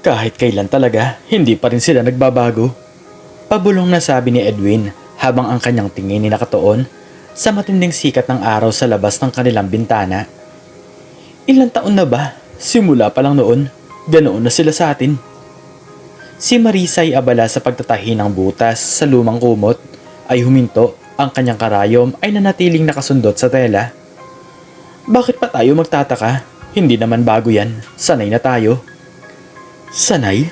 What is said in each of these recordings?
Kahit kailan talaga, hindi pa rin sila nagbabago. Pabulong na sabi ni Edwin habang ang kanyang tingin ay nakatuon sa matinding sikat ng araw sa labas ng kanilang bintana. Ilang taon na ba? Simula pa lang noon, ganoon na sila sa atin. Si Marisa ay abala sa pagtatahi ng butas sa lumang kumot, ay huminto, ang kanyang karayom ay nanatiling nakasundot sa tela. Bakit pa tayo magtataka? Hindi naman bago yan, sanay na tayo. Sanay?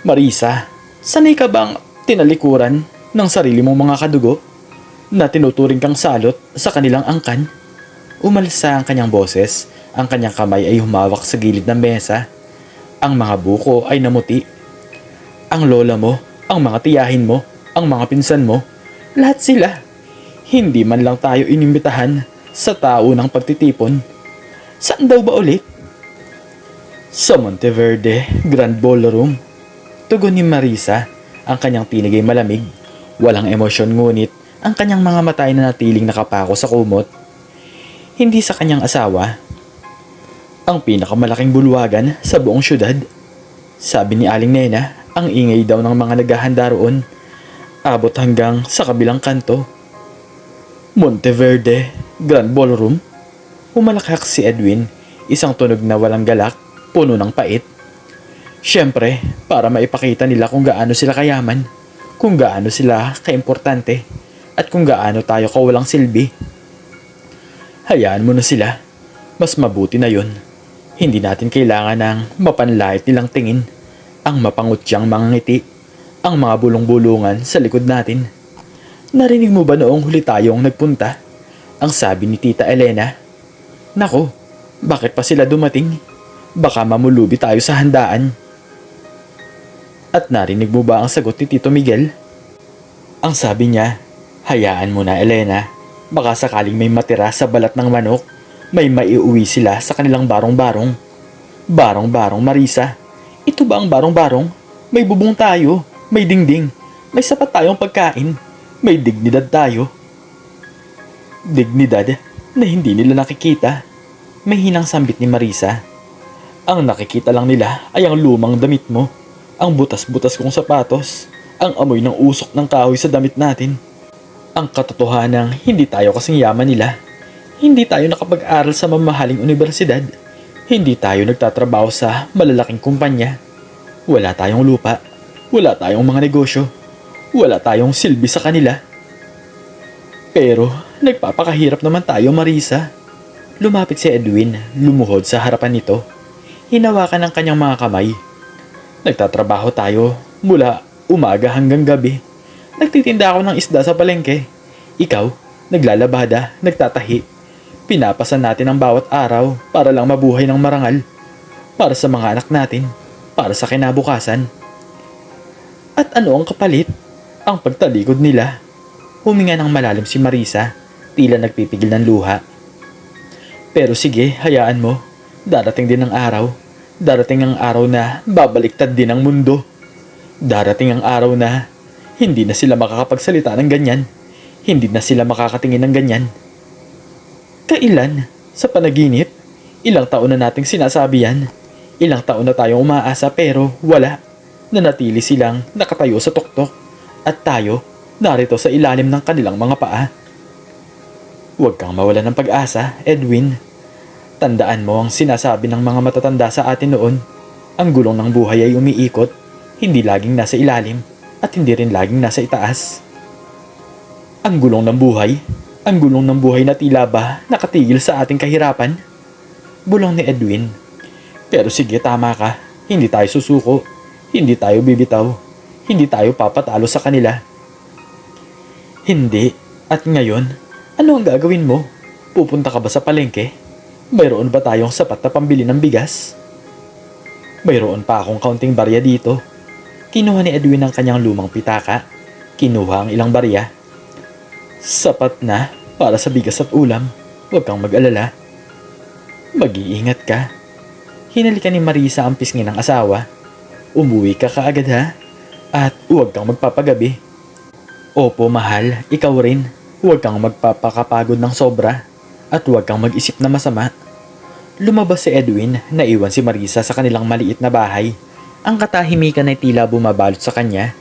Marisa, sanay ka bang tinalikuran ng sarili mong mga kadugo na tinuturing kang salot sa kanilang angkan? Umalsa ang kanyang boses, ang kanyang kamay ay humawak sa gilid ng mesa. Ang mga buko ay namuti. Ang lola mo, ang mga tiyahin mo, ang mga pinsan mo, lahat sila. Hindi man lang tayo inimbitahan sa tao ng pagtitipon. Saan daw ba ulit? Sa Monteverde Grand Ballroom. Tugon ni Marisa, ang kanyang tinig ay malamig. Walang emosyon ngunit ang kanyang mga mata ay nanatiling nakapako sa kumot. Hindi sa kanyang asawa. Ang pinakamalaking bulwagan sa buong syudad. Sabi ni Aling Nena, ang ingay daw ng mga naghahanda roon. Abot hanggang sa kabilang kanto. Monteverde Grand Ballroom. Humalakhak si Edwin, isang tunog na walang galak, puno ng pait. Siyempre, para maipakita nila kung gaano sila kayaman, kung gaano sila kaimportante, at kung gaano tayo kawalang silbi. Hayaan mo na sila. Mas mabuti na yon. Hindi natin kailangan ng mapanlait nilang tingin, ang mapangutyang mga ngiti, ang mga bulong-bulungan sa likod natin. Narinig mo ba noong huli tayong nagpunta? Ang sabi ni Tita Elena. Nako, bakit pa sila dumating? Baka mamulubi tayo sa handaan. At narinig mo ba ang sagot ni Tito Miguel? Ang sabi niya, hayaan mo na Elena. Baka sakaling may matira sa balat ng manok, may maiuwi sila sa kanilang barong-barong. Barong-barong, Marisa. Ito ba ang barong-barong? May bubong tayo, may dingding, may sapat tayong pagkain, may dignidad tayo. Dignidad na hindi nila nakikita. May hinang sambit ni Marisa. Ang nakikita lang nila ay ang lumang damit mo, ang butas-butas kong sapatos, ang amoy ng usok ng kahoy sa damit natin. Ang katotohanang hindi tayo kasing yaman nila. Hindi tayo nakapag-aral sa mamahaling universidad. Hindi tayo nagtatrabaho sa malalaking kumpanya. Wala tayong lupa. Wala tayong mga negosyo. Wala tayong silbi sa kanila. Pero nagpapakahirap naman tayo, Marisa. Lumapit si Edwin, lumuhod sa harapan nito. Hinawakan ang kanyang mga kamay. Nagtatrabaho tayo mula umaga hanggang gabi. Nagtitinda ako ng isda sa palengke. Ikaw, naglalabada, nagtatahi. Pinapasan natin ang bawat araw para lang mabuhay ng marangal. Para sa mga anak natin. Para sa kinabukasan. At ano ang kapalit? Ang pagtalikod nila. Huminga ng malalim si Marisa, tila nagpipigil ng luha. Pero sige, hayaan mo. Darating din ang araw. Darating ang araw na babaliktad din ang mundo. Darating ang araw na hindi na sila makakapagsalita ng ganyan. Hindi na sila makakatingin ng ganyan. Kailan? Sa panaginip? Ilang taon na nating sinasabi yan. Ilang taon na tayong umaasa pero wala. Nanatili silang nakatayo sa tuktok. At tayo, narito sa ilalim ng kanilang mga paa. Huwag kang mawala ng pag-asa, Edwin. Tandaan mo ang sinasabi ng mga matatanda sa atin noon. Ang gulong ng buhay ay umiikot, hindi laging nasa ilalim at hindi rin laging nasa itaas. Ang gulong ng buhay? Ang gulong ng buhay na tila ba nakatigil sa ating kahirapan? Bulong ni Edwin. Pero sige, tama ka. Hindi tayo susuko. Hindi tayo bibitaw. Hindi tayo papatalo sa kanila. Hindi. At ngayon, ano ang gagawin mo? Pupunta ka ba sa palengke? Mayroon ba tayong sapat na pambili ng bigas? Mayroon pa akong kaunting barya dito. Kinuha ni Edwin ang kanyang lumang pitaka. Kinuha ang ilang barya. Sapat na para sa bigas at ulam. Huwag kang mag-alala. Mag-iingat ka. Hinalikan ni Marisa ang pisngi ng asawa. Umuwi ka kaagad ha? At huwag kang magpapagabi. Opo mahal, ikaw rin. Huwag kang magpapakapagod ng sobra. At huwag kang mag-isip na masama. Lumabas si Edwin, naiwan si Marisa sa kanilang maliit na bahay. Ang katahimikan ay tila bumabalot sa kanya.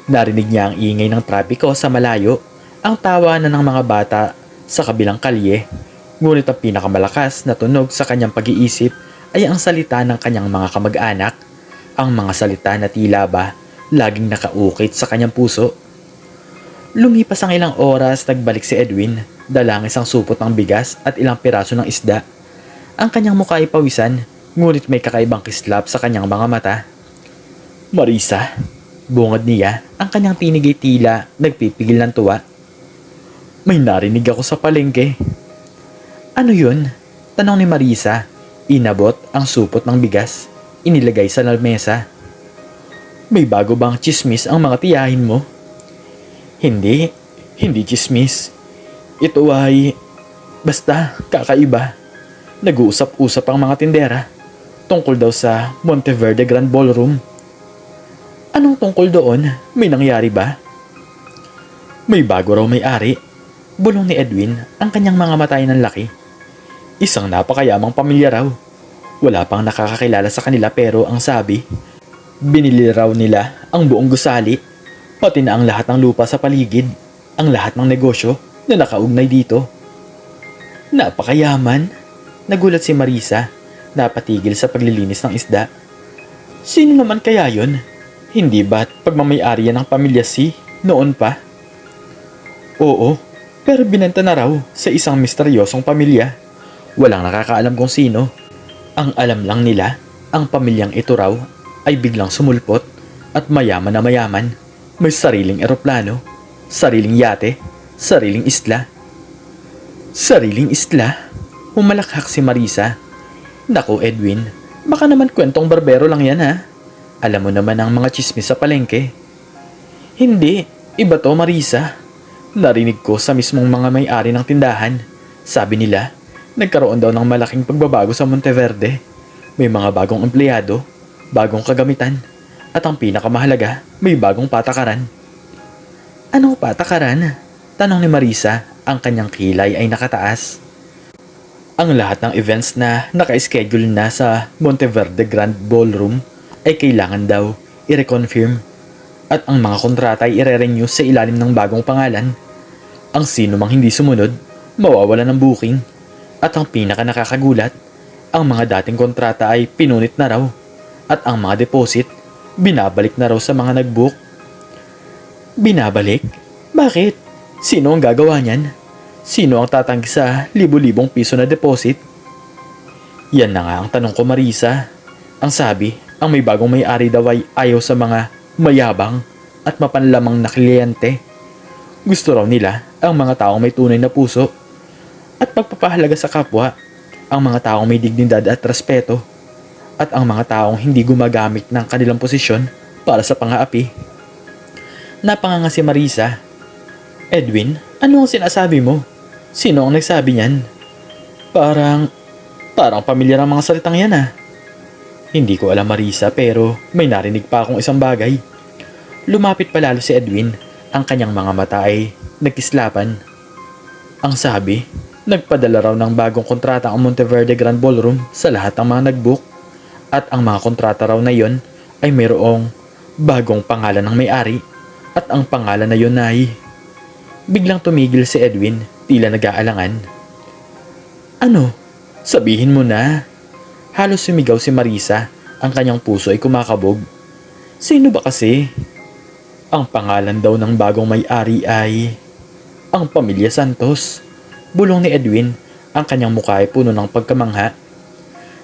Narinig niya ang ingay ng trapiko sa malayo, ang tawanan ng mga bata sa kabilang kalye. Ngunit ang pinakamalakas na tunog sa kanyang pag-iisip ay ang salita ng kanyang mga kamag-anak, ang mga salita na tila ba laging nakaukit sa kanyang puso. Lumipas ang ilang oras, nagbalik si Edwin, dala ang isang supot ng bigas at ilang piraso ng isda. Ang kanyang mukha ay pawisan, ngunit may kakaibang kislap sa kanyang mga mata. "Marisa," bungad niya, ang kanyang tinig ay tila nagpipigil ng tuwa. "May narinig ako sa palengke." "Ano yun?" tanong ni Marisa. Inabot ang supot ng bigas, inilagay sa lamesa. "May bago bang tsismis ang mga tiyahin mo?" Hindi tsismis. Ito ay, basta kakaiba. Nag-uusap-usap ang mga tindera tungkol daw sa Monteverde Grand Ballroom." "Anong tungkol doon? May nangyari ba?" "May bago raw may-ari," bulong ni Edwin, ang kanyang mga mata ay nanlaki. "Isang napakayamang pamilya raw. Wala pang nakakakilala sa kanila pero ang sabi, binili raw nila ang buong gusali, pati na ang lahat ng lupa sa paligid, ang lahat ng negosyo na nakaugnay dito." "Napakayaman?" Nagulat si Marisa, napatigil sa paglilinis ng isda. "Sino naman kaya yun? Hindi ba't pagmamay-ari yan ng pamilya Si noon pa?" "Oo, pero binenta na raw sa isang misteryosong pamilya. Walang nakakaalam kung sino. Ang alam lang nila, ang pamilyang ito raw ay biglang sumulpot at mayaman na mayaman. May sariling eroplano, sariling yate, sariling isla." "Sariling isla?" Humalakhak si Marisa. "Naku Edwin, baka naman kwentong barbero lang yan ha. Alam mo naman ang mga tsismis sa palengke." "Hindi, iba to Marisa. Narinig ko sa mismong mga may-ari ng tindahan. Sabi nila, nagkaroon daw ng malaking pagbabago sa Monteverde. May mga bagong empleyado, bagong kagamitan, at ang pinakamahalaga, may bagong patakaran." "Anong patakaran?" tanong ni Marisa, ang kanyang kilay ay nakataas. "Ang lahat ng events na naka-schedule na sa Monteverde Grand Ballroom ay kailangan daw i-reconfirm, at ang mga kontrata ay i-renew sa ilalim ng bagong pangalan. Ang sino mang hindi sumunod, mawawala ng booking. At ang pinaka nakakagulat, ang mga dating kontrata ay pinunit na raw, at ang mga deposit, binabalik na raw sa mga nag-book." "Binabalik? Bakit? Sino ang gagawa niyan? Sino ang tatanggi sa libo-libong piso na deposit?" "Yan na nga ang tanong ko Marisa. Ang sabi, ang may bagong may-ari daw ay ayaw sa mga mayabang at mapanlamang na kliyente. Gusto raw nila ang mga taong may tunay na puso at pagpapahalaga sa kapwa, ang mga taong may dignidad at respeto, at ang mga taong hindi gumagamit ng kanilang posisyon para sa pang-aapi." Napanganga si Marisa. "Edwin, ano ang sinasabi mo? Sino ang nagsabi niyan? Parang pamilyar ang mga salitang yan ah." "Hindi ko alam Marisa, pero may narinig pa akong isang bagay." Lumapit palalo si Edwin, ang kanyang mga mata ay nagkislapan. "Ang sabi, nagpadala raw ng bagong kontrata ang Monteverde Grand Ballroom sa lahat ng mga nag-book, at ang mga kontrata raw na yon ay mayroong bagong pangalan ng may-ari, at ang pangalan na yon ay..." Biglang tumigil si Edwin, tila nag-aalangan. "Ano? Sabihin mo na." Halos sumigaw si Marisa, ang kanyang puso ay kumakabog. "Sino ba kasi?" "Ang pangalan daw ng bagong may-ari ay ang Pamilya Santos," bulong ni Edwin, ang kanyang mukha ay puno ng pagkamangha.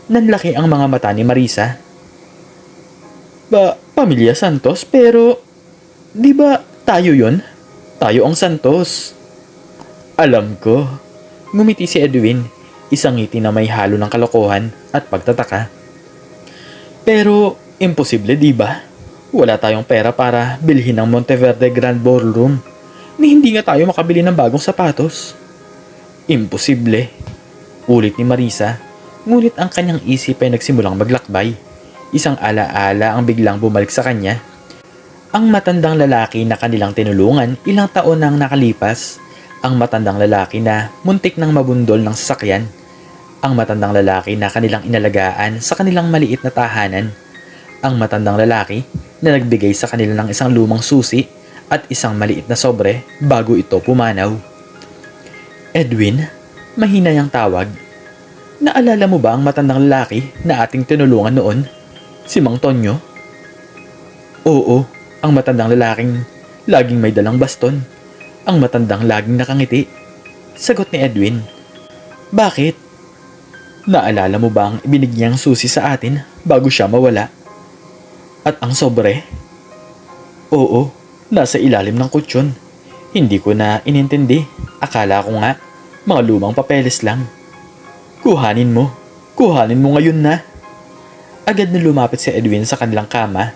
Nanlaki ang mga mata ni Marisa. Pamilya Santos? Pero, di ba tayo yon? Tayo ang Santos." "Alam ko." Ngumiti si Edwin, isang ngiti na may halo ng kalokohan at pagtataka. "Pero, imposible di ba? Wala tayong pera para bilhin ang Monteverde Grand Ballroom, ni hindi nga tayo makabili ng bagong sapatos." "Imposible," ulit ni Marisa, ngunit ang kanyang isip ay nagsimulang maglakbay. Isang alaala ang biglang bumalik sa kanya. Ang matandang lalaki na kanilang tinulungan ilang taon nang nakalipas. Ang matandang lalaki na muntik nang mabundol ng sasakyan. Ang matandang lalaki na kanilang inalagaan sa kanilang maliit na tahanan. ang matandang lalaki na nagbigay sa kanila ng isang lumang susi at isang maliit na sobre bago ito pumanaw. Edwin, mahina niyang tawag. Naalala mo ba ang matandang lalaki na ating tinulungan noon? Si Mang Tonyo? Oo, ang matandang lalaking laging may dalang baston. Ang matandang laging nakangiti. Sagot ni Edwin. Bakit? Naalala mo ba ang ibinigyang susi sa atin bago siya mawala? At ang sobre? Oo, nasa ilalim ng kutsyon. Hindi ko na inintindi. Akala ko nga, mga lumang papeles lang. Kuhanin mo ngayon na. Agad na lumapit si Edwin sa kanilang kama.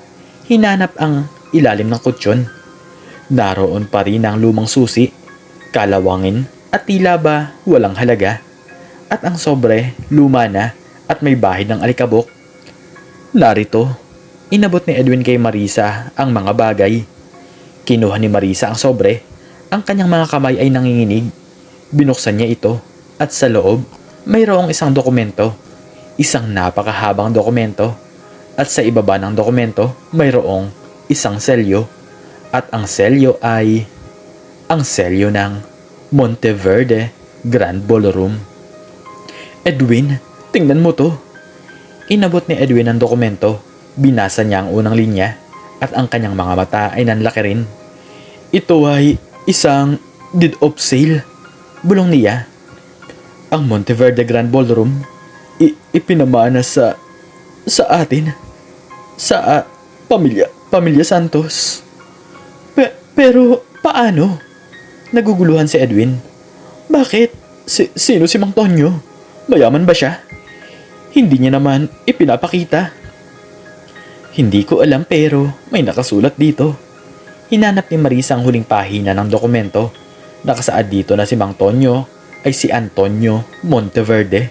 Hinanap ang ilalim ng kutsyon. Naroon pa rin ang lumang susi, kalawangin at tila ba walang halaga. At ang sobre, luma na at may bahid ng alikabok. Narito, inabot ni Edwin kay Marisa ang mga bagay. Kinuha ni Marisa ang sobre. Ang kanyang mga kamay ay nanginginig. Binuksan niya ito at sa loob, mayroong isang dokumento. Isang napakahabang dokumento. At sa ibaba ng dokumento, mayroong isang selyo. At ang selyo ay ang selyo ng Monteverde Grand Ballroom. Edwin, tingnan mo to. Inabot ni Edwin ang dokumento. Binasa niya ang unang linya at ang kanyang mga mata ay nanlaki rin. Ito ay isang deed of sale. Bulong niya. Ang Monteverde Grand Ballroom ipinamana sa atin. Sa Pamilya Santos. Pero paano? Naguguluhan si Edwin. Bakit? Sino si Mang Tonyo? Mayaman ba siya? Hindi niya naman ipinapakita. Hindi ko alam pero may nakasulat dito. Hinanap ni Marisa ang huling pahina ng dokumento. Nakasaad dito na si Mang Tonyo ay si Antonio Monteverde.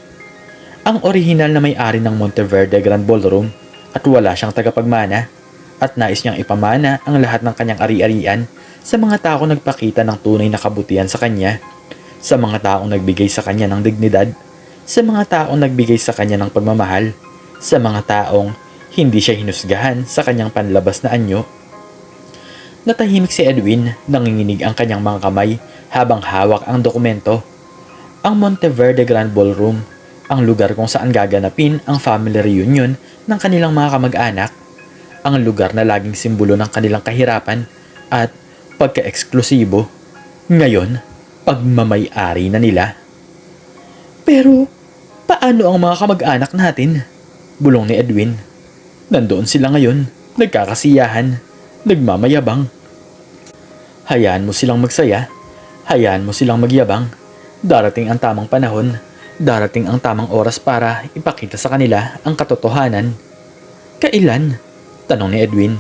Ang orihinal na may-ari ng Monteverde Grand Ballroom at wala siyang tagapagmana at nais niyang ipamana ang lahat ng kanyang ari-arian sa mga taong nagpakita ng tunay na kabutihan sa kanya, sa mga taong nagbigay sa kanya ng dignidad, sa mga taong nagbigay sa kanya ng pagmamahal, sa mga taong hindi siya hinusgahan sa kanyang panlabas na anyo. Natahimik si Edwin, nanginginig ang kanyang mga kamay habang hawak ang dokumento. Ang Monteverde Grand Ballroom, ang lugar kung saan gaganapin ang family reunion ng kanilang mga kamag-anak, ang lugar na laging simbolo ng kanilang kahirapan at pagka-eksklusibo, ngayon, pagmamay-ari na nila. Pero, paano ang mga kamag-anak natin? Bulong ni Edwin. Nandoon sila ngayon, nagkakasiyahan, nagmamayabang. Hayaan mo silang magsaya, hayaan mo silang magyabang. Darating ang tamang panahon, darating ang tamang oras para ipakita sa kanila ang katotohanan. Kailan? Tanong ni Edwin.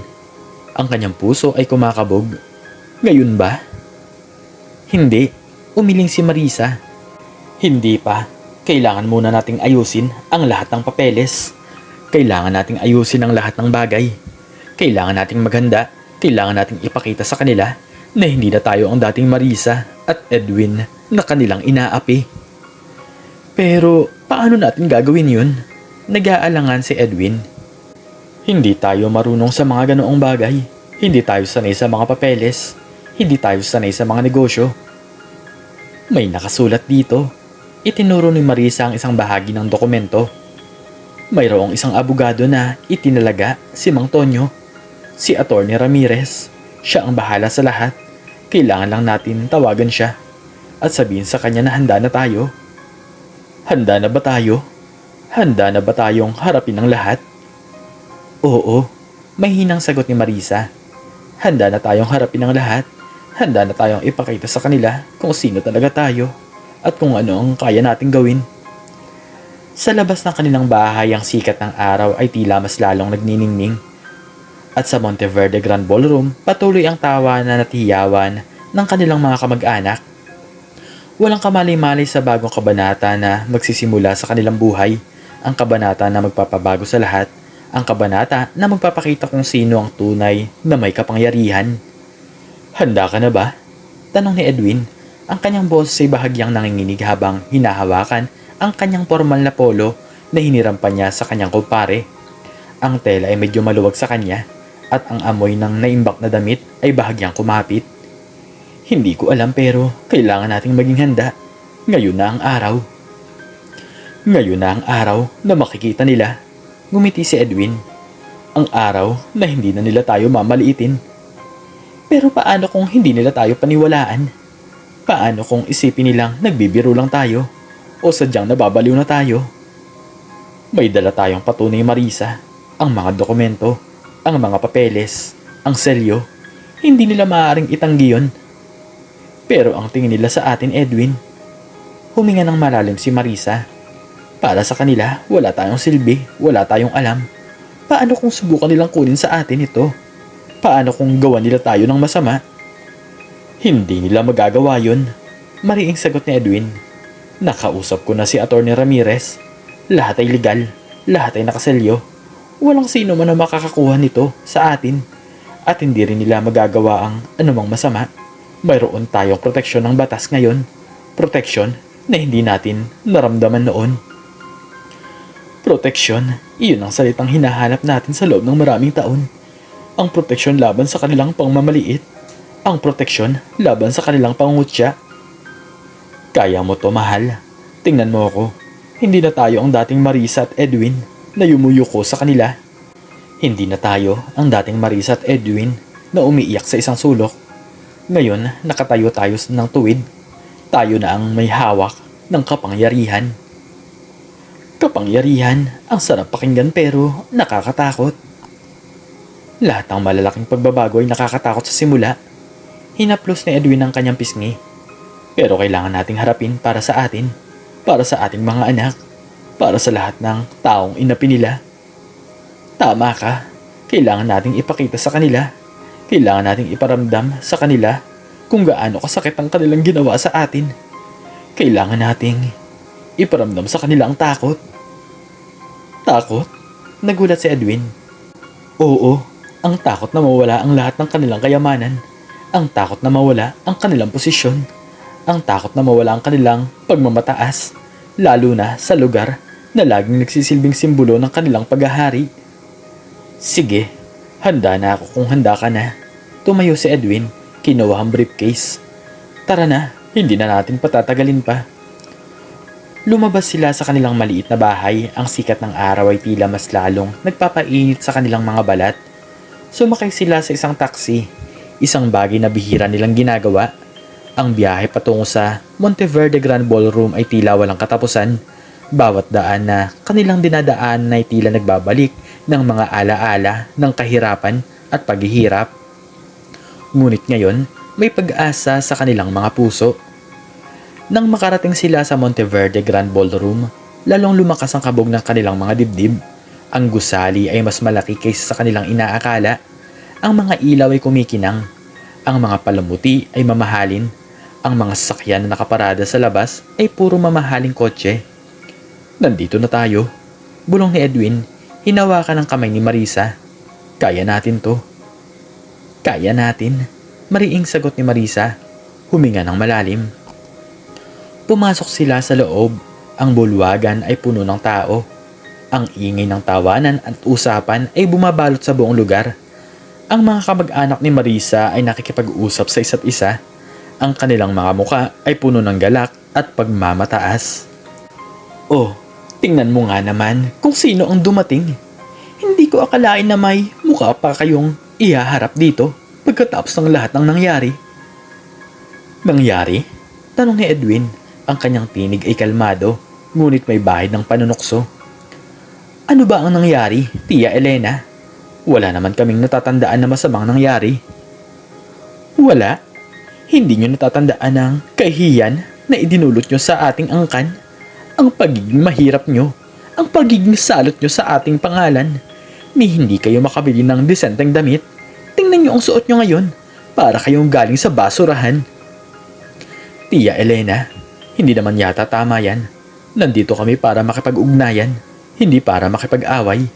Ang kanyang puso ay kumakabog. Ngayon ba? Hindi, umiling si Marisa. Hindi pa. Kailangan muna nating ayusin ang lahat ng papeles. Kailangan nating ayusin ang lahat ng bagay. Kailangan nating maghanda. Kailangan nating ipakita sa kanila na hindi na tayo ang dating Marisa at Edwin na kanilang inaapi. Pero paano natin gagawin yun? Nag-aalangan si Edwin. Hindi tayo marunong sa mga ganoong bagay. Hindi tayo sanay sa mga papeles. Hindi tayo sanay sa mga negosyo. May nakasulat dito. Itinuro ni Marisa ang isang bahagi ng dokumento. Mayroong isang abogado na itinalaga si Mang Tonyo. Si Attorney Ramirez. Siya ang bahala sa lahat. Kailangan lang natin tawagan siya at sabihin sa kanya na handa na tayo. Handa na ba tayo? Handa na ba tayong harapin ang lahat? Oo, may hinang sagot ni Marisa. Handa na tayong harapin ang lahat. Handa na tayong ipakita sa kanila kung sino talaga tayo at kung ano ang kaya nating gawin. Sa labas ng kanilang bahay, ang sikat ng araw ay tila mas lalong nagniningning. At sa Monteverde Grand Ballroom, patuloy ang tawanan at hiyawan ng kanilang mga kamag-anak. Walang kamalay-malay sa bagong kabanata na magsisimula sa kanilang buhay. Ang kabanata na magpapabago sa lahat. Ang kabanata na magpapakita kung sino ang tunay na may kapangyarihan. Handa ka na ba? Tanong ni Edwin. Ang kanyang boses ay bahagyang nanginginig habang hinahawakan ang kanyang formal na polo na hiniram pa niya sa kanyang kumpare. Ang tela ay medyo maluwag sa kanya at ang amoy ng naimbak na damit ay bahagyang kumapit. Hindi ko alam pero kailangan nating maging handa. Ngayon na ang araw. Ngayon na ang araw na makikita nila. Ngumiti si Edwin. Ang araw na hindi na nila tayo mamaliitin. Pero paano kung hindi nila tayo paniwalaan? Paano kung isipin nilang nagbibiro lang tayo? O sadyang nababaliw na tayo? May dala tayong patunay, Marisa. Ang mga dokumento, ang mga papeles, ang selyo. Hindi nila maaaring itanggi yun. Pero ang tingin nila sa atin, Edwin. Huminga ng malalim si Marisa. Para sa kanila, wala tayong silbi, wala tayong alam. Paano kung subukan nilang kunin sa atin ito? Paano kung gawan nila tayo ng masama? Hindi nila magagawa yun. Mariing sagot ni Edwin. Nakausap ko na si Atty. Ramirez. Lahat ay legal. Lahat ay nakaselyo. Walang sino man ang makakakuha nito sa atin. At hindi rin nila magagawa ang anumang masama. Mayroon tayong proteksyon ng batas ngayon. Proteksyon na hindi natin naramdaman noon. Proteksyon, iyon ang salitang hinahanap natin sa loob ng maraming taon. Ang proteksyon laban sa kanilang pangmamaliit. Ang proteksyon laban sa kanilang pangungutya. Kaya mo to, mahal. Tingnan mo ako. Hindi na tayo ang dating Marisa at Edwin na yumuyuko sa kanila. Hindi na tayo ang dating Marisa at Edwin na umiiyak sa isang sulok. Ngayon, nakatayo tayo ng tuwid. Tayo na ang may hawak ng kapangyarihan. Kapangyarihan, ang sarap pakinggan pero nakakatakot. Lahat ng malalaking pagbabago ay nakakatakot sa simula. Hinaplos ni Edwin ang kanyang pisngi. Pero kailangan nating harapin para sa atin, para sa ating mga anak, para sa lahat ng taong inapi nila. Tama ka, kailangan nating ipakita sa kanila. Kailangan nating iparamdam sa kanila kung gaano kasakit ang kanilang ginawa sa atin. Kailangan nating iparamdam sa kanila ang takot. Takot? Nagulat si Edwin. Oo, ang takot na mawala ang lahat ng kanilang kayamanan. Ang takot na mawala ang kanilang posisyon. Ang takot na mawala ang kanilang pagmamataas. Lalo na sa lugar na laging nagsisilbing simbolo ng kanilang paghahari. Sige, handa na ako kung handa ka na. Tumayo si Edwin, kinuha ang briefcase. Tara na, hindi na natin patatagalin pa. Lumabas sila sa kanilang maliit na bahay. Ang sikat ng araw ay tila mas lalong nagpapainit sa kanilang mga balat. Sumakay sila sa isang taxi. Isang bagay na bihira nilang ginagawa. Ang biyahe patungo sa Monteverde Grand Ballroom ay tila walang katapusan. Bawat daan na kanilang dinadaan ay tila nagbabalik ng mga alaala ng kahirapan at paghihirap. Ngunit ngayon, may pag-asa sa kanilang mga puso. Nang makarating sila sa Monteverde Grand Ballroom, lalong lumakas ang kabog ng kanilang mga dibdib. Ang gusali ay mas malaki kaysa sa kanilang inaakala. Ang mga ilaw ay kumikinang. Ang mga palamuti ay mamahalin. Ang mga sasakyan na nakaparada sa labas ay puro mamahaling kotse. Nandito na tayo. Bulong ni Edwin, hinawakan ng kamay ni Marisa. Kaya natin to. Kaya natin. Mariing sagot ni Marisa. Huminga ng malalim. Pumasok sila sa loob. Ang bulwagan ay puno ng tao. Ang ingay ng tawanan at usapan ay bumabalot sa buong lugar. Ang mga kamag-anak ni Marisa ay nakikipag-usap sa isa't isa. Ang kanilang mga muka ay puno ng galak at pagmamataas. Oh, tingnan mo nga naman kung sino ang dumating. Hindi ko akalain na may mukha pa kayong ihaharap dito pagkatapos ng lahat ng nangyari. Nangyari? Tanong ni Edwin. Ang kanyang tinig ay kalmado, ngunit may bahid ng panunokso. Ano ba ang nangyari, Tia Elena? Wala naman kaming natatandaan na masamang nangyari. Wala? Hindi nyo natatandaan ang kahihiyan na idinulot nyo sa ating angkan? Ang pagiging mahirap nyo? Ang pagiging salot nyo sa ating pangalan? Ni hindi kayo makabili ng desenteng damit? Tingnan nyo ang suot nyo ngayon. Para kayong galing sa basurahan. Tia Elena, hindi naman yata tama yan. Nandito kami para makipag-ugnayan, hindi para makipag-away.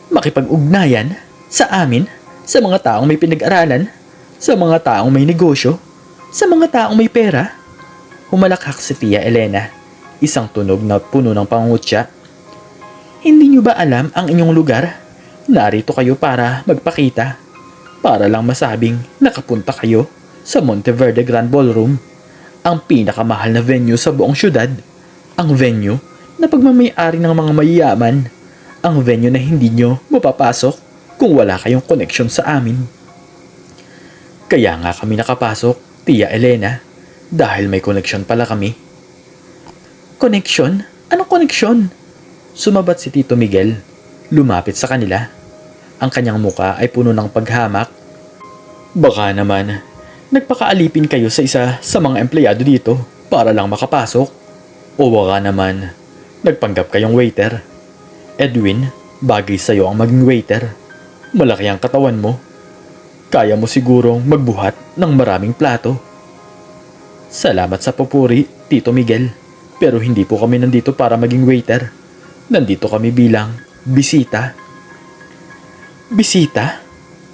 Makipag-ugnayan? Sa amin? Sa mga taong may pinag-aralan? Sa mga taong may negosyo? Sa mga taong may pera? Humalakhak si Tia Elena, isang tunog na puno ng pangungutya. Hindi nyo ba alam ang inyong lugar? Narito kayo para magpakita. Para lang masabing nakapunta kayo sa Monteverde Grand Ballroom, ang pinakamahal na venue sa buong syudad. Ang venue na pagmamay-ari ng mga mayayaman. Ang venue na hindi nyo mapapasok kung wala kayong connection sa amin. Kaya nga kami nakapasok, Tia Elena, dahil may connection pala kami. Connection? Anong connection? Sumabat si Tito Miguel. Lumapit sa kanila. Ang kanyang muka ay puno ng paghamak. Baka naman, nagpakaalipin kayo sa isa sa mga empleyado dito para lang makapasok. O baka naman, nagpanggap kayong waiter. Edwin, bagay sa'yo ang maging waiter. Malaki ang katawan mo. Kaya mo sigurong magbuhat ng maraming plato. Salamat sa papuri, Tito Miguel. Pero hindi po kami nandito para maging waiter. Nandito kami bilang bisita. Bisita?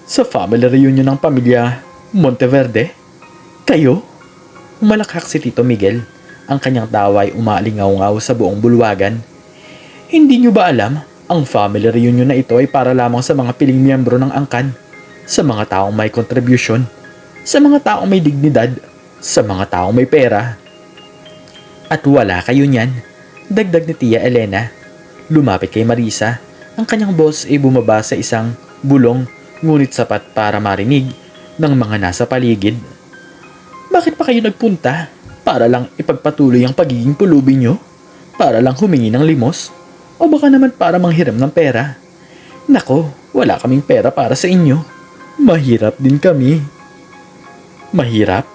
Sa family reunion ng pamilya Monteverde? Kayo? Umalakhak si Tito Miguel. Ang kanyang tawa ay umaalingaw-ngaw sa buong bulwagan. Hindi nyo ba alam, ang family reunion na ito ay para lamang sa mga piling miyembro ng angkan, sa mga taong may contribution, sa mga taong may dignidad, sa mga taong may pera. At wala kayo niyan, dagdag ni Tia Elena. Lumapit kay Marisa. Ang kanyang boss ay bumaba sa isang bulong, ngunit sapat para marinig ng mga nasa paligid. Bakit pa kayo nagpunta? Para lang ipagpatuloy ang pagiging pulubi nyo? Para lang humingi ng limos? O baka naman para manghiram ng pera? Nako, wala kaming pera para sa inyo. Mahirap din kami. Mahirap?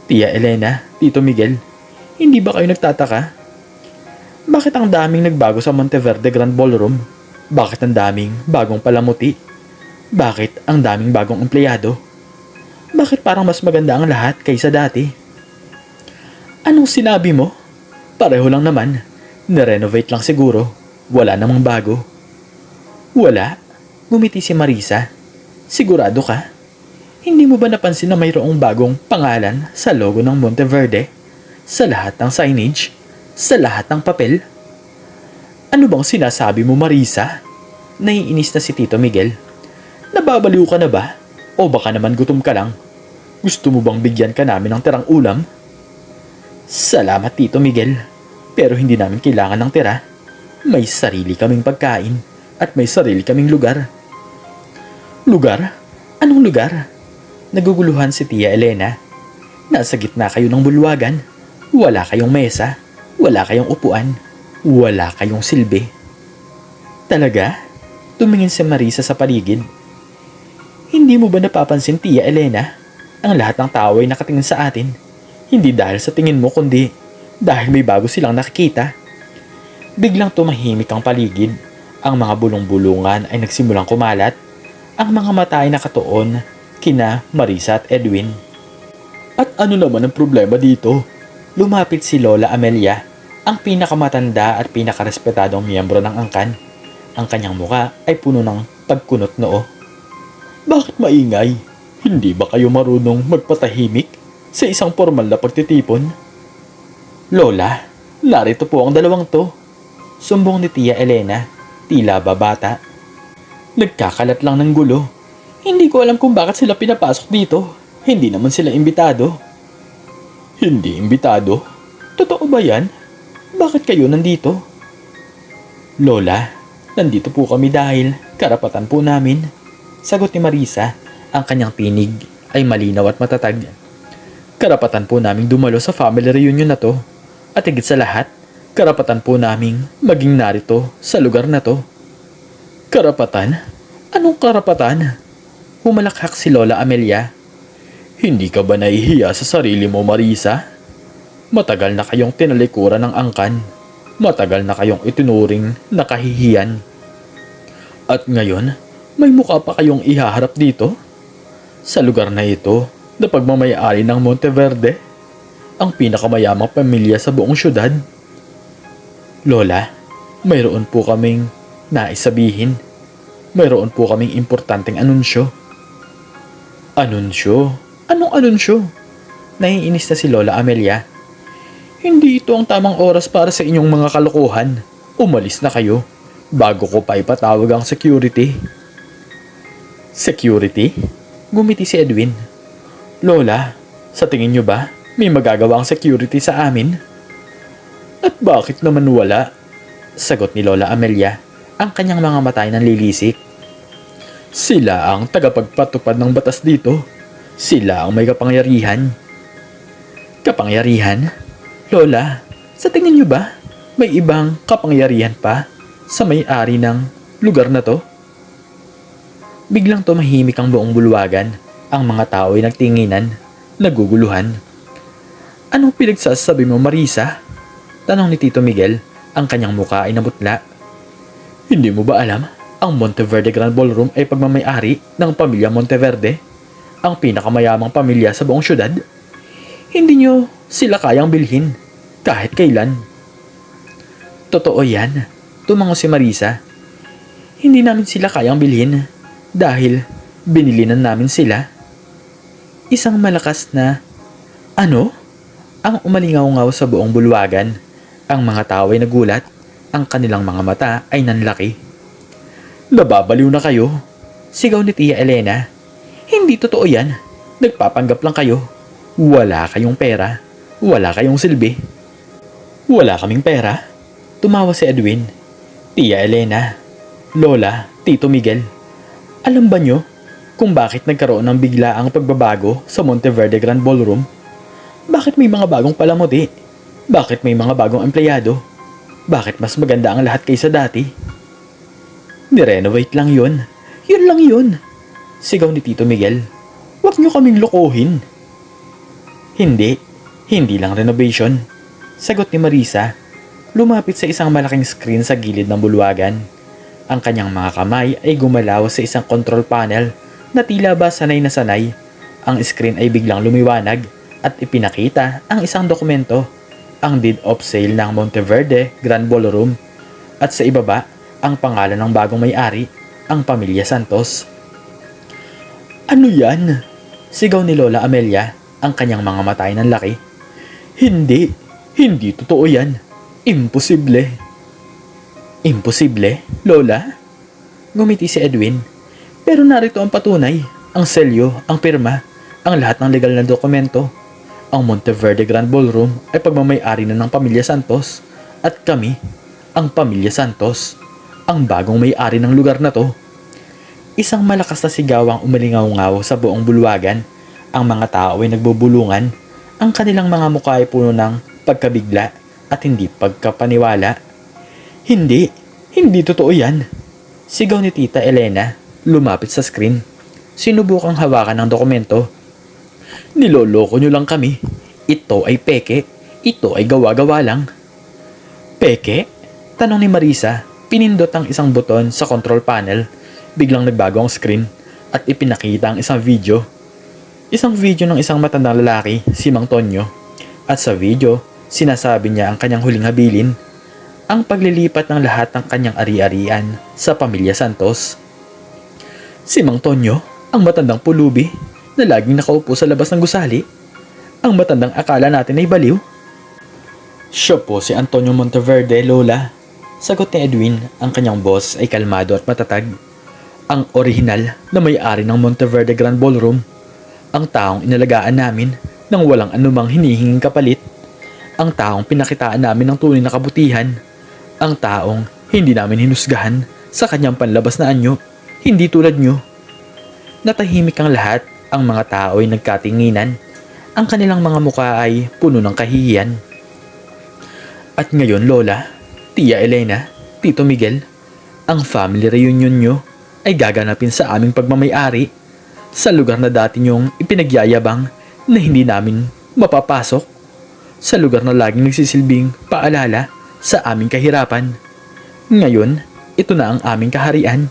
Tia Elena, Tito Miguel, hindi ba kayo nagtataka? Bakit ang daming nagbago sa Monteverde Grand Ballroom? Bakit ang daming bagong palamuti? Bakit ang daming bagong empleyado? Bakit parang mas maganda ang lahat kaysa dati? Anong sinabi mo? Pareho lang naman. Nirenovate lang siguro. Wala namang bago. Wala? Ngumiti si Marisa. Sigurado ka? Hindi mo ba napansin na mayroong bagong pangalan sa logo ng Monteverde? Sa lahat ng signage? Sa lahat ng papel? Ano bang sinasabi mo, Marisa? Naiinis na si Tito Miguel. Nababaliw ka na ba? O baka naman gutom ka lang? Gusto mo bang bigyan ka namin ng tirang ulam? Salamat, Tito Miguel. Pero hindi namin kailangan ng tira. May sarili kaming pagkain at may sarili kaming lugar. Lugar? Anong lugar? Naguguluhan si Tia Elena. Nasa gitna kayo ng bulwagan. Wala kayong mesa. Wala kayong upuan. Wala kayong silbi. Talaga? Tumingin si Marisa sa paligid. Hindi mo ba napapansin, Tia Elena? Ang lahat ng tao ay nakatingin sa atin. Hindi dahil sa tingin mo kundi dahil may bago silang nakikita. Biglang tumahimik ang paligid. Ang mga bulong-bulungan ay nagsimulang kumalat. Ang mga mata ay nakatuon kina Marisa at Edwin. At ano naman ang problema dito? Lumapit si Lola Amelia, ang pinakamatanda at pinakarespetadong miyembro ng angkan. Ang kanyang muka ay puno ng pagkunot noo. Bakit maingay? Hindi ba kayo marunong magpatahimik sa isang formal na pagtitipon? Lola, narito po ang dalawang to. Sumbong ni Tia Elena, tila babata. Nagkakalat lang ng gulo. Hindi ko alam kung bakit sila pinapasok dito. Hindi naman sila imbitado. Hindi imbitado? Totoo ba yan? Bakit kayo nandito? Lola, nandito po kami dahil karapatan po namin. Sagot ni Marisa, ang kanyang tinig ay malinaw at matatag. Karapatan po naming dumalo sa family reunion na to. At higit sa lahat, karapatan po naming maging narito sa lugar na to. Karapatan? Anong karapatan? Humalakhak si Lola Amelia. Hindi ka ba nahihiya sa sarili mo, Marisa? Matagal na kayong tinalikuran ng angkan. Matagal na kayong itinuring na kahihiyan. At ngayon, may mukha pa kayong ihaharap dito? Sa lugar na ito, na pagmamayari ng Monteverde, ang pinakamayamang pamilya sa buong syudad. Lola, mayroon po kaming naisabihin. Mayroon po kaming importanteng anunsyo. Anunsyo? Anong anunsyo? Naiinis na si Lola Amelia. Hindi ito ang tamang oras para sa inyong mga kalokohan. Umalis na kayo. bago ko pa ipatawag ang security. Security? Gumiti si Edwin. Lola, sa tingin niyo ba may magagawa ang security sa amin? At bakit naman wala? Sagot ni Lola Amelia, ang kanyang mga mata ay nanlilisik. Sila ang tagapagpatupad ng batas dito. Sila ang may kapangyarihan. Kapangyarihan? Lola, sa tingin niyo ba may ibang kapangyarihan pa sa may-ari ng lugar na to? Biglang tumahimik ang buong bulwagan. Ang mga tao ay nagtinginan, naguguluhan. Anong pinagsasabi mo, Marisa? Tanong ni Tito Miguel, ang kanyang muka ay namutla. Hindi mo ba alam? Ang Monteverde Grand Ballroom ay pagmamay-ari ng pamilya Monteverde, ang pinakamayamang pamilya sa buong syudad. Hindi nyo sila kayang bilhin, kahit kailan. Totoo yan, tumango si Marisa. Hindi namin sila kayang bilhin, dahil binilinan namin sila. Isang malakas na, ano? Ang umalingaw-ngaw sa buong bulwagan. Ang mga tao ay nagulat, ang kanilang mga mata ay nanlaki. Nababaliw na kayo, sigaw ni Tia Elena. Hindi totoo yan, nagpapanggap lang kayo. Wala kayong pera, wala kayong silbi. Wala kaming pera? Tumawa si Edwin. Tia Elena, Lola, Tito Miguel, alam ba nyo kung bakit nagkaroon ng biglaang pagbabago sa Monteverde Grand Ballroom? Bakit may mga bagong palamuti? Bakit may mga bagong empleyado? Bakit mas maganda ang lahat kaysa dati? Nirenovate lang yun. Yun lang yun. Sigaw ni Tito Miguel. Huwag nyo kaming lokohin. Hindi lang renovation. Sagot ni Marisa. Lumapit sa isang malaking screen sa gilid ng bulwagan. Ang kanyang mga kamay ay gumalaw sa isang control panel na tila ba sanay na sanay. Ang screen ay biglang lumiwanag at ipinakita ang isang dokumento, ang deed of sale ng Monteverde Grand Ballroom, at sa ibaba ang pangalan ng bagong may-ari, ang Pamilya Santos. Ano yan? Sigaw ni Lola Amelia, ang kanyang mga mata ay nanlaki. Hindi totoo yan. Imposible. Imposible, Lola? Ngumiti si Edwin. Pero narito ang patunay, ang selyo, ang pirma, ang lahat ng legal na dokumento. Ang Monteverde Grand Ballroom ay pagmamay-ari na ng Pamilya Santos, at kami, ang Pamilya Santos, ang bagong may-ari ng lugar na to. Isang malakas na sigaw ang umalingaw-ngaw sa buong bulwagan. Ang mga tao ay nagbubulungan. Ang kanilang mga mukha ay puno ng pagkabigla at hindi pagkapaniwala. Hindi totoo yan. Sigaw ni Tita Elena, lumapit sa screen. Sinubukang hawakan ng dokumento. Niloloko nyo lang kami. Ito ay peke. Ito ay gawa-gawa lang. Peke? Tanong ni Marisa. Pinindot ang isang buton sa control panel. Biglang nagbago ang screen at ipinakita ang isang video. Isang video ng isang matandang lalaki, si Mang Tonyo. At sa video, sinasabi niya ang kanyang huling habilin, ang paglilipat ng lahat ng kanyang ari-arian sa Pamilya Santos. Si Mang Tonyo, ang matandang pulubi na laging nakaupo sa labas ng gusali. Ang matandang akala natin ay baliw. Siya po si Antonio Monteverde, Lola. Sagot ni Edwin, ang kanyang boss ay kalmado at matatag. Ang orihinal na may-ari ng Monteverde Grand Ballroom. Ang taong inalagaan namin nang walang anumang hinihinging kapalit. Ang taong pinakitaan namin ng tunay na kabutihan. Ang taong hindi namin hinusgahan sa kanyang panlabas na anyo. Hindi tulad nyo. Natahimik ang lahat. Ang mga tao ay nagkatinginan. Ang kanilang mga mukha ay puno ng kahihiyan. At ngayon, Lola, Tia Elena, Tito Miguel, ang family reunion nyo ay gaganapin sa aming pagmamay-ari sa lugar na dati nyong ipinagyayabang na hindi namin mapapasok, sa lugar na laging nagsisilbing paalala sa aming kahirapan. Ngayon, ito na ang aming kaharian.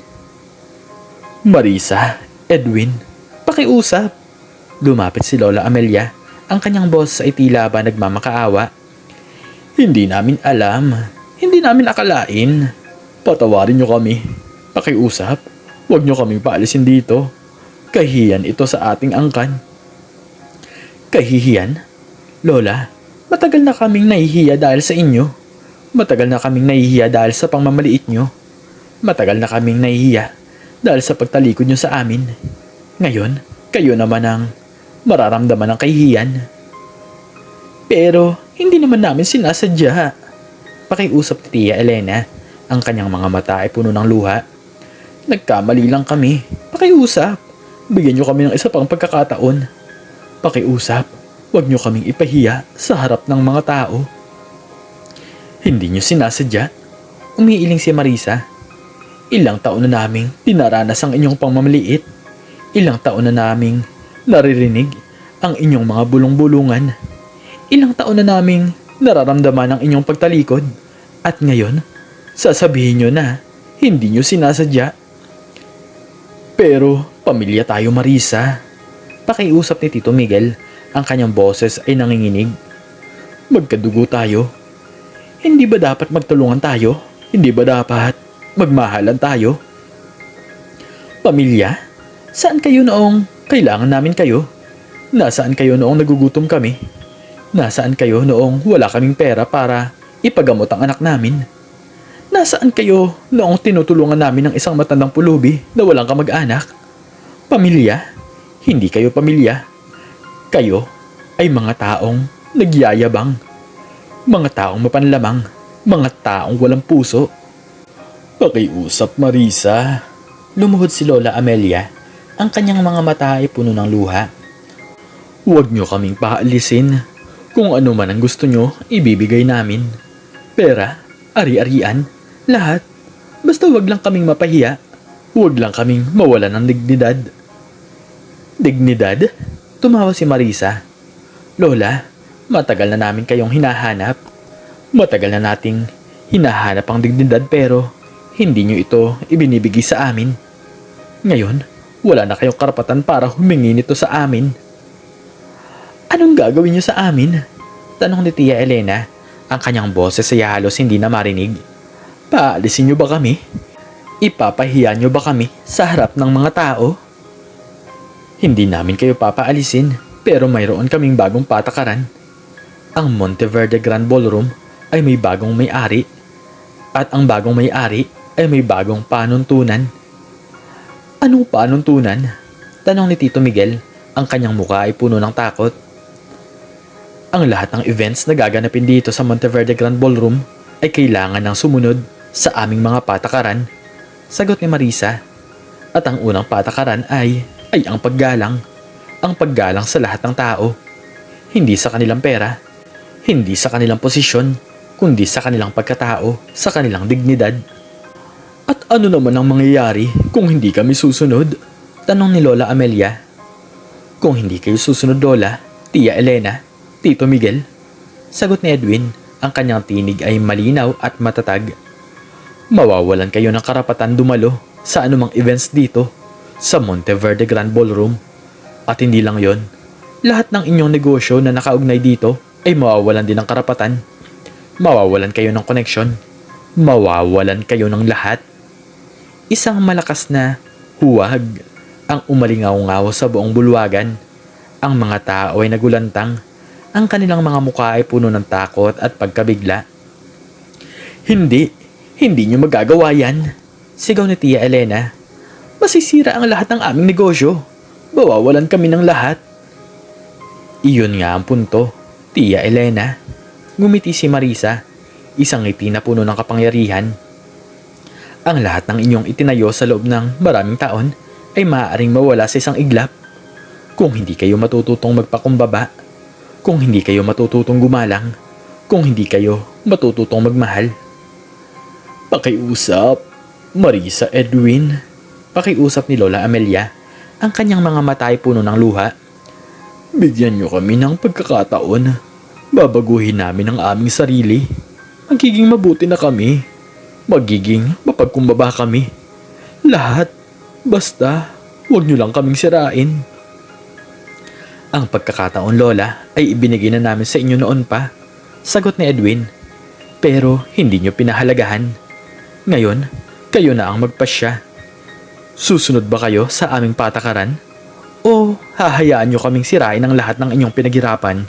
Marisa, Edwin, pakiusap. Lumapit si Lola Amelia, ang kanyang boss ay tila ba nagmamakaawa. Hindi namin alam, hindi namin akalain. Patawarin nyo kami. Pakiusap, huwag nyo kaming paalisin dito. Kahihiyan ito sa ating angkan. Kahihiyan? Lola, matagal na kaming nahihiya dahil sa inyo. Matagal na kaming nahihiya dahil sa pangmamaliit nyo. matagal na kaming nahihiya dahil sa pagtalikod nyo sa amin. Ngayon, kayo naman ang mararamdaman ng kahihiyan. Pero, hindi naman namin sinasadya. Pakiusap ni Tia Elena. Ang kanyang mga mata ay puno ng luha. Nagkamali lang kami. Pakiusap. Bigyan nyo kami ng isa pang pagkakataon. Pakiusap. Huwag nyo kaming ipahiya sa harap ng mga tao. Hindi nyo sinasadya. Umiiling si Marisa. Ilang taon na naming dinaranas ang inyong pangmamaliit. Ilang taon na naming naririnig ang inyong mga bulong-bulungan. Ilang taon na naming nararamdaman ang inyong pagtalikod. At ngayon, sasabihin nyo na hindi nyo sinasadya. Pero pamilya tayo, Marisa. Pakiusap ni Tito Miguel. Ang kanyang boses ay nanginginig. Magkadugo tayo. Hindi ba dapat magtulungan tayo? Hindi ba dapat magmahalan tayo? Pamilya? Saan kayo noong kailangan namin kayo? Nasaan kayo noong nagugutom kami? Nasaan kayo noong wala kaming pera para ipagamot ang anak namin? Nasaan kayo noong tinutulungan namin ng isang matandang pulubi na walang kamag-anak? Pamilya? Hindi kayo pamilya. Kayo ay mga taong nagyayabang. Mga taong mapanlamang. Mga taong walang puso. Pakiusap, Marisa. Lumuhod si Lola Amelia. Ang kanyang mga mata ay puno ng luha. Huwag nyo kaming paalisin. Kung ano man ang gusto nyo, ibibigay namin. Pera, ari-arian, lahat. Basta huwag lang kaming mapahiya. Huwag lang kaming mawala ng dignidad. Dignidad? Tumawa si Marisa. Lola, matagal na namin kayong hinahanap. Matagal na nating hinahanap ang dignidad pero hindi nyo ito ibinibigay sa amin. Ngayon, wala na kayong karapatan para humingi nito sa amin. Anong gagawin nyo sa amin? Tanong ni Tia Elena. Ang kanyang boses ay halos hindi na marinig. Paalisin nyo ba kami? Ipapahiya nyo ba kami sa harap ng mga tao? Hindi namin kayo papaalisin pero mayroon kaming bagong patakaran. Ang Monteverde Grand Ballroom ay may bagong may-ari at ang bagong may-ari ay may bagong panuntunan. Anong panuntunan? Tanong ni Tito Miguel. Ang kanyang mukha ay puno ng takot. Ang lahat ng events na gaganapin dito sa Monteverde Grand Ballroom ay kailangan ng sumunod sa aming mga patakaran. Sagot ni Marisa. At ang unang patakaran ay ang paggalang. Ang paggalang sa lahat ng tao. Hindi sa kanilang pera, hindi sa kanilang posisyon, kundi sa kanilang pagkatao, sa kanilang dignidad. At ano naman ang mangyayari kung hindi kami susunod? Tanong ni Lola Amelia. Kung hindi kayo susunod, Lola, Tia Elena, Tito Miguel, sagot ni Edwin. Ang kanyang tinig ay malinaw at matatag. Mawawalan kayo ng karapatan dumalo sa anumang events dito sa Monteverde Grand Ballroom. At hindi lang yon, lahat ng inyong negosyo na nakaugnay dito ay mawawalan din ng karapatan. Mawawalan kayo ng koneksyon. Mawawalan kayo ng lahat. Isang malakas na huwag ang umalingaw-ngaw sa buong bulwagan. Ang mga tao ay nagulantang. Ang kanilang mga mukha ay puno ng takot at pagkabigla. Hindi nyo magagawa yan, sigaw ni Tia Elena. Masisira ang lahat ng aming negosyo. Bawawalan kami ng lahat. Iyon nga ang punto, Tia Elena. Ngumiti si Marisa, isang ngiti na puno ng kapangyarihan. Ang lahat ng inyong itinayo sa loob ng maraming taon ay maaaring mawala sa isang iglap. Kung hindi kayo matututong magpakumbaba, kung hindi kayo matututong gumalang, kung hindi kayo matututong magmahal. Pakiusap, Marisa, Edwin. Pakiusap ni Lola Amelia. Ang kanyang mga mata ay puno ng luha. Bigyan nyo kami ng pagkakataon. Babaguhin namin ang aming sarili. Magiging mabuti na kami. Magiging mapagkumbaba kami. Lahat. Basta, huwag nyo lang kaming sirain. Ang pagkakataon, Lola, ay ibinigay na namin sa inyo noon pa. Sagot ni Edwin. Pero hindi nyo pinahalagahan. Ngayon, kayo na ang magpasya. Susunod ba kayo sa aming patakaran? O hahayaan nyo kaming sirain ang lahat ng inyong pinaghirapan?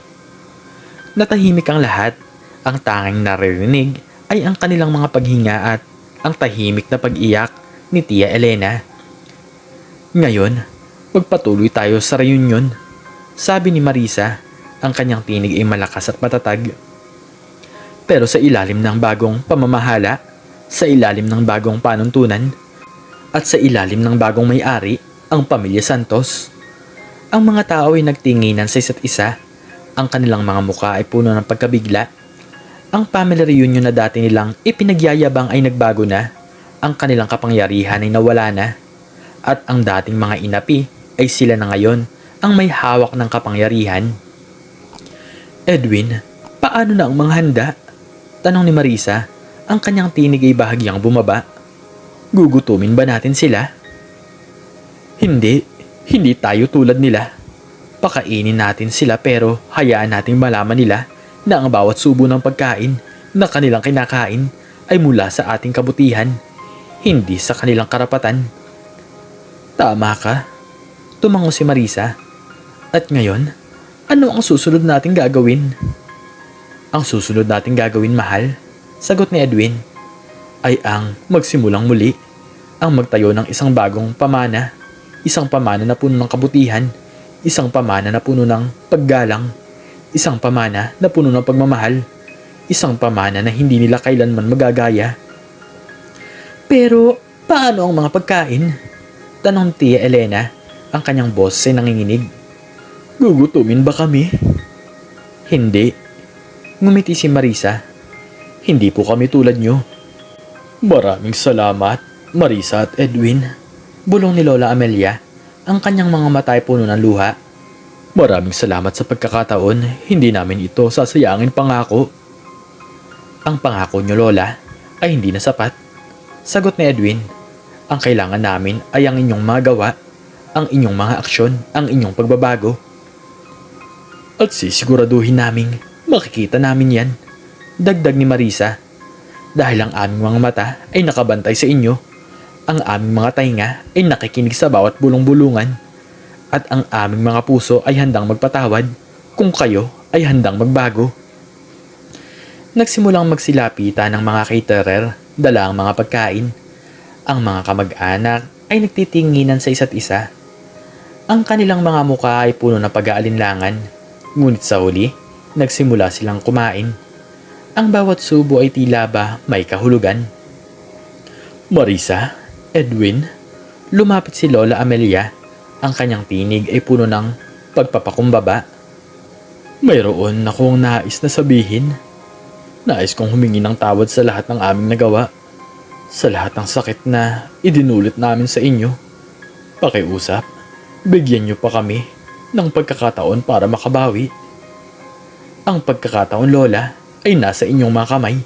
Natahimik ang lahat. Ang tanging naririnig ay ang kanilang mga paghinga at ang tahimik na pag-iyak ni Tia Elena. Ngayon, magpatuloy tayo sa reunion, sabi ni Marisa. Ang kanyang tinig ay malakas at matatag. Pero sa ilalim ng bagong pamamahala, sa ilalim ng bagong panuntunan, at sa ilalim ng bagong may-ari, ang pamilya Santos. Ang mga tao ay nagtinginan sa isa't isa. Ang kanilang mga muka ay puno ng pagkabigla. Ang family reunion na dati nilang ipinagyayabang ay nagbago na. Ang kanilang kapangyarihan ay nawala na. At ang dating mga inapi ay sila na ngayon ang may hawak ng kapangyarihan. Edwin, paano na ang mga handa? Tanong ni Marisa. Ang kanyang tinig ay bahagyang bumaba. Gugutumin ba natin sila? Hindi tayo tulad nila. Pakainin natin sila pero hayaan nating malaman nila na ang bawat subo ng pagkain na kanilang kinakain ay mula sa ating kabutihan, hindi sa kanilang karapatan. Tama ka. Tumango si Marisa. At ngayon, ano ang susunod nating gagawin? Ang susunod nating gagawin, mahal, sagot ni Edwin, ay ang magsimulang muli, ang magtayo ng isang bagong pamana, isang pamana na puno ng kabutihan, isang pamana na puno ng paggalang, isang pamana na puno ng pagmamahal, isang pamana na hindi nila kailanman magagaya. Pero paano ang mga pagkain? Tanong Tia Elena, ang kanyang boss ay nanginginig. Gugutumin ba kami? Hindi. Ngumiti si Marisa. Hindi po kami tulad nyo. Maraming salamat, Marisa at Edwin. Bulong ni Lola Amelia, ang kanyang mga mata ay puno ng luha. Maraming salamat sa pagkakataon, hindi namin ito sasayangin, pangako. Ang pangako nyo, Lola, ay hindi na sapat. Sagot ni Edwin. Ang kailangan namin ay ang inyong mga gawa, ang inyong mga aksyon, ang inyong pagbabago. At sisiguraduhin naming makikita namin yan, dagdag ni Marisa. Dahil ang aming mga mata ay nakabantay sa inyo, ang aming mga tainga ay nakikinig sa bawat bulong-bulungan, at ang aming mga puso ay handang magpatawad kung kayo ay handang magbago. Nagsimulang magsilapita ng mga caterer, dala ang mga pagkain. Ang mga kamag-anak ay nagtitinginan sa isa't isa. Ang kanilang mga mukha ay puno ng pag-aalinlangan. Ngunit sa huli, nagsimula silang kumain. Ang bawat subo ay tila ba may kahulugan. Marisa, Edwin, lumapit si Lola Amelia. Ang kanyang tinig ay puno ng pagpapakumbaba. Mayroon akong nais na sabihin. Nais kong humingi ng tawad sa lahat ng aming nagawa. Sa lahat ng sakit na idinulit namin sa inyo. Pakiusap, bigyan niyo pa kami ng pagkakataon para makabawi. Ang pagkakataon, Lola, ay nasa inyong mga kamay,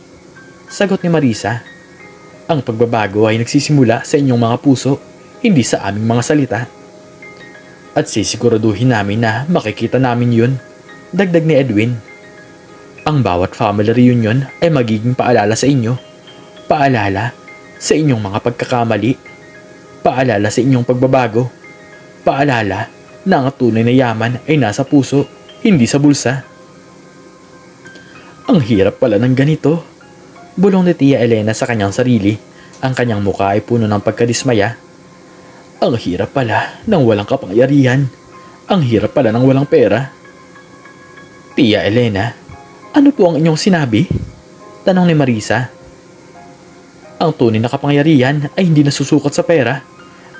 sagot ni Marisa. Ang pagbabago ay nagsisimula sa inyong mga puso, hindi sa aming mga salita. At sisiguraduhin namin na makikita namin yun, dagdag ni Edwin. Ang bawat family reunion ay magiging paalala sa inyo. Paalala sa inyong mga pagkakamali. Paalala sa inyong pagbabago. Paalala na ang tunay na yaman ay nasa puso, hindi sa bulsa. Ang hirap pala ng ganito, bulong ni Tia Elena sa kanyang sarili. Ang kanyang mukha ay puno ng pagkadismaya. Ang hirap pala ng walang kapangyarihan. Ang hirap pala ng walang pera. Tia Elena, ano po ang inyong sinabi? Tanong ni Marisa. Ang tunay na kapangyarihan ay hindi nasusukat sa pera.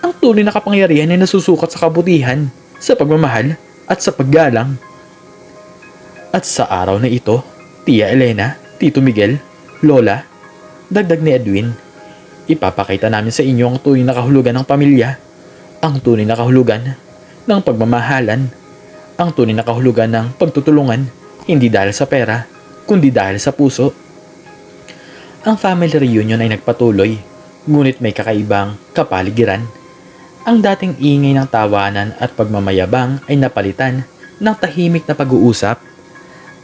Ang tunay na kapangyarihan ay nasusukat sa kabutihan, sa pagmamahal at sa paggalang. At sa araw na ito, Tia Elena, Tito Miguel, Lola, dagdag ni Edwin, ipapakita namin sa inyo ang tunay na kahulugan ng pamilya, ang tunay na kahulugan ng pagmamahalan, ang tunay na kahulugan ng pagtutulungan, hindi dahil sa pera, kundi dahil sa puso. Ang family reunion ay nagpatuloy, ngunit may kakaibang kapaligiran. Ang dating ingay ng tawanan at pagmamayabang ay napalitan ng tahimik na pag-uusap.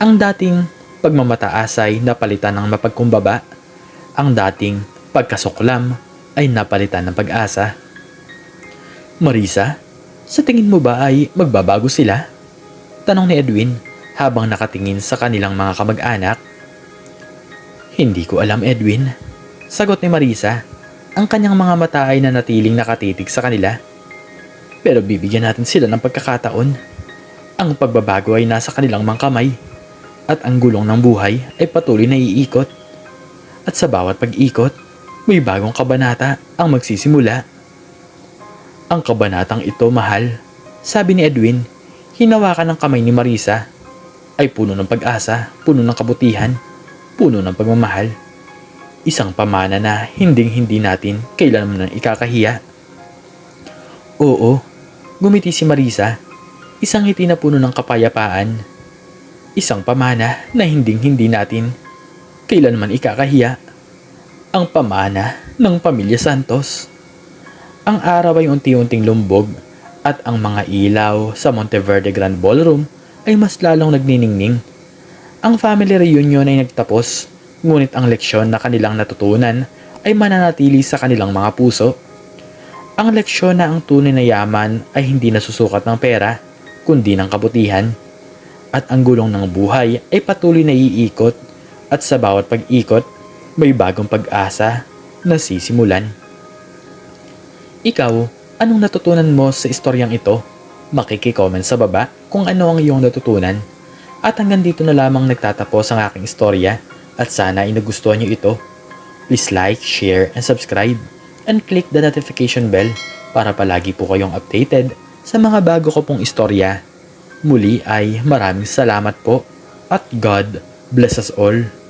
Ang dating pagmamataas ay napalitan ng mapagkumbaba. Ang dating pagkasuklam ay napalitan ng pag-asa. Marisa, sa tingin mo ba ay magbabago sila? Tanong ni Edwin habang nakatingin sa kanilang mga kamag-anak. Hindi ko alam, Edwin. Sagot ni Marisa. Ang kanyang mga mata ay nanatiling nakatitig sa kanila. Pero bibigyan natin sila ng pagkakataon. Ang pagbabago ay nasa kanilang mga kamay. At ang gulong ng buhay ay patuloy na iikot. At sa bawat pag-ikot, may bagong kabanata ang magsisimula. Ang kabanatang ito, mahal, sabi ni Edwin, hinawakan ng kamay ni Marisa, ay puno ng pag-asa, puno ng kabutihan, puno ng pagmamahal. Isang pamana na hinding-hindi natin kailanman ikakahiya. Oo, gumiti si Marisa, isang ngiti na puno ng kapayapaan. Isang pamana na hinding-hindi natin kailanman ikakahiya. Ang pamana ng Pamilya Santos. Ang araw ay unti-unting lumbog at ang mga ilaw sa Monteverde Grand Ballroom ay mas lalong nagniningning. Ang family reunion ay nagtapos, ngunit ang leksyon na kanilang natutunan ay mananatili sa kanilang mga puso. Ang leksyon na ang tunay na yaman ay hindi nasusukat ng pera, kundi ng kabutihan. At ang gulong ng buhay ay patuloy na iikot at sa bawat pag-ikot, may bagong pag-asa na sisimulan. Ikaw, anong natutunan mo sa istoryang ito? Makiki-comment sa baba kung ano ang iyong natutunan. At hanggang dito na lamang nagtatapos ang aking istorya at sana ay nagustuhan niyo ito. Please like, share, and subscribe and click the notification bell para palagi po kayong updated sa mga bago ko pong istorya. Muli ay maraming salamat po at God bless us all.